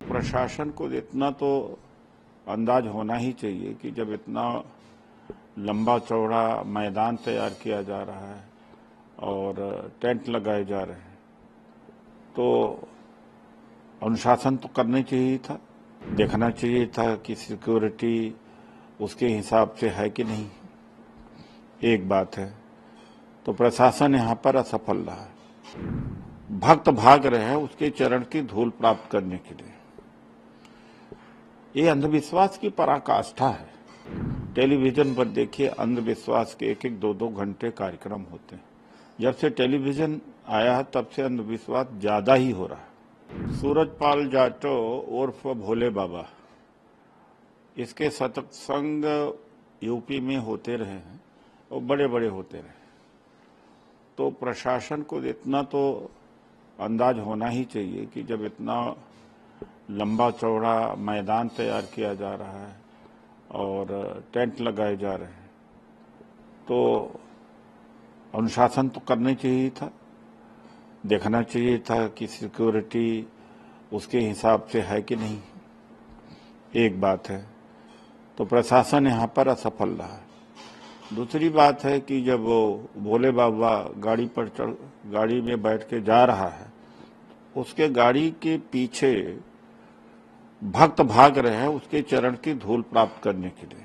प्रशासन को इतना तो अंदाज होना ही चाहिए कि जब इतना लंबा चौड़ा मैदान तैयार किया जा रहा है और टेंट लगाए जा रहे हैं तो अनुशासन तो करना ही चाहिए था, देखना चाहिए था कि सिक्योरिटी उसके हिसाब से है कि नहीं। एक बात है, तो प्रशासन यहाँ पर असफल रहा है। भक्त भाग रहे हैं उसके चरण की धूल प्राप्त करने के लिए। ये अंधविश्वास की पराकाष्ठा है। टेलीविजन पर देखिए, अंधविश्वास के एक एक दो दो घंटे कार्यक्रम होते हैं। जब से टेलीविजन आया है तब से अंधविश्वास ज्यादा ही हो रहा है। सूरजपाल जाटो उर्फ भोले बाबा, इसके सत्संग यूपी में होते रहे हैं और बड़े बड़े होते रहे, तो प्रशासन को इतना तो अंदाज होना ही चाहिए कि जब इतना लंबा चौड़ा मैदान तैयार किया जा रहा है और टेंट लगाए जा रहे हैं तो अनुशासन तो करना चाहिए था, देखना चाहिए था कि सिक्योरिटी उसके हिसाब से है कि नहीं। एक बात है, तो प्रशासन यहाँ पर असफल रहा है। दूसरी बात है कि जब वो भोले बाबा गाड़ी में बैठ के जा रहा है, उसके गाड़ी के पीछे भक्त भाग रहे हैं उसके चरण की धूल प्राप्त करने के लिए।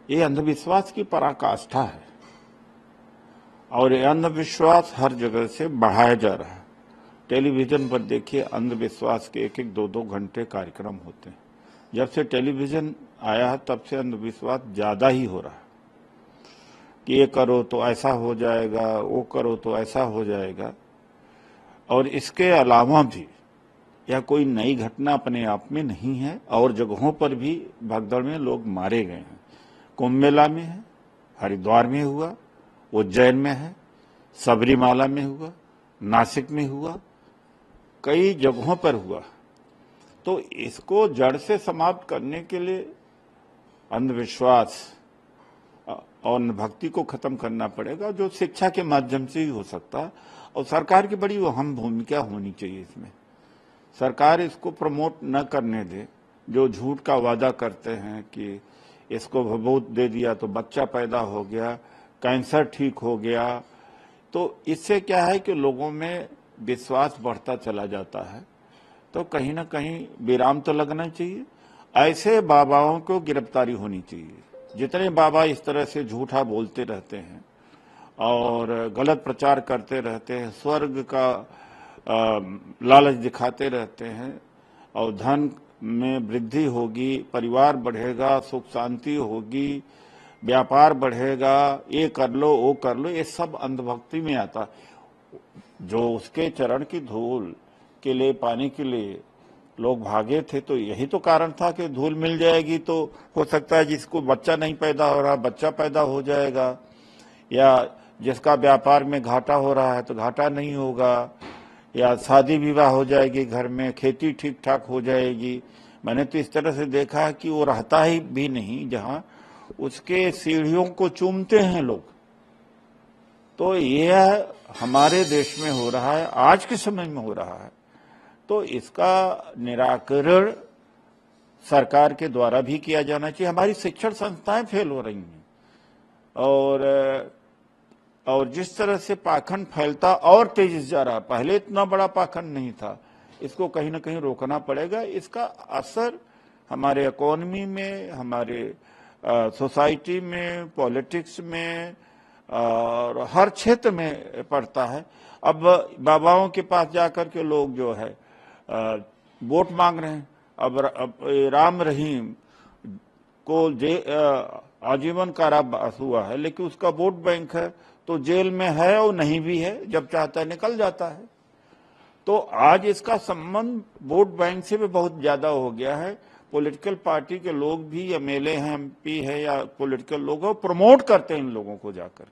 ये अंधविश्वास की पराकाष्ठा है और ये अंधविश्वास हर जगह से बढ़ाया जा रहा है। टेलीविजन पर देखिए, अंधविश्वास के एक एक दो दो घंटे कार्यक्रम होते हैं। जब से टेलीविजन आया है तब से अंधविश्वास ज्यादा ही हो रहा है कि ये करो तो ऐसा हो जाएगा, वो करो तो ऐसा हो जाएगा। और इसके अलावा भी यह कोई नई घटना अपने आप में नहीं है और जगहों पर भी भगदड़ में लोग मारे गए हैं। कुंभ मेला में है, हरिद्वार में हुआ, उज्जैन में है, सबरीमाला में हुआ, नासिक में हुआ, कई जगहों पर हुआ। तो इसको जड़ से समाप्त करने के लिए अंधविश्वास और भक्ति को खत्म करना पड़ेगा, जो शिक्षा के माध्यम से ही हो सकता है। और सरकार की बड़ी अहम भूमिका होनी चाहिए इसमें। सरकार इसको प्रमोट न करने दे। जो झूठ का वादा करते हैं कि इसको भभूत दे दिया तो बच्चा पैदा हो गया, कैंसर ठीक हो गया, तो इससे क्या है कि लोगों में विश्वास बढ़ता चला जाता है। तो कहीं ना कहीं विराम तो लगना चाहिए। ऐसे बाबाओं को गिरफ्तारी होनी चाहिए। जितने बाबा इस तरह से झूठा बोलते रहते हैं और गलत प्रचार करते रहते हैं, स्वर्ग का लालच दिखाते रहते हैं और धन में वृद्धि होगी, परिवार बढ़ेगा, सुख शांति होगी, व्यापार बढ़ेगा, ये कर लो वो कर लो, ये सब अंधभक्ति में आता। जो उसके चरण की धूल के लिए पाने के लिए लोग भागे थे, तो यही तो कारण था कि धूल मिल जाएगी तो हो सकता है जिसको बच्चा नहीं पैदा हो रहा बच्चा पैदा हो जाएगा, या जिसका व्यापार में घाटा हो रहा है तो घाटा नहीं होगा, या शादी विवाह हो जाएगी घर में, खेती ठीक ठाक हो जाएगी। मैंने तो इस तरह से देखा है कि वो रहता ही भी नहीं जहां उसके सीढ़ियों को चूमते हैं लोग। तो यह हमारे देश में हो रहा है, आज के समय में हो रहा है। तो इसका निराकरण सरकार के द्वारा भी किया जाना चाहिए। हमारी शिक्षण संस्थाएं फेल हो रही हैं और जिस तरह से पाखंड फैलता और तेजी से जा रहा है, पहले इतना बड़ा पाखंड नहीं था, इसको कहीं ना कहीं रोकना पड़ेगा। इसका असर हमारे इकोनॉमी में, हमारे सोसाइटी में, पॉलिटिक्स में और हर क्षेत्र में पड़ता है। अब बाबाओं के पास जाकर के लोग जो है वोट मांग रहे हैं। अब राम रहीम को आजीवन कारावास हुआ है, लेकिन उसका वोट बैंक है, तो जेल में है और नहीं भी है, जब चाहता है निकल जाता है। तो आज इसका संबंध वोट बैंक से भी बहुत ज्यादा हो गया है। पॉलिटिकल पार्टी के लोग भी, एमएलए हैं, एमपी है या पॉलिटिकल लोग प्रमोट करते हैं इन लोगों को जाकर।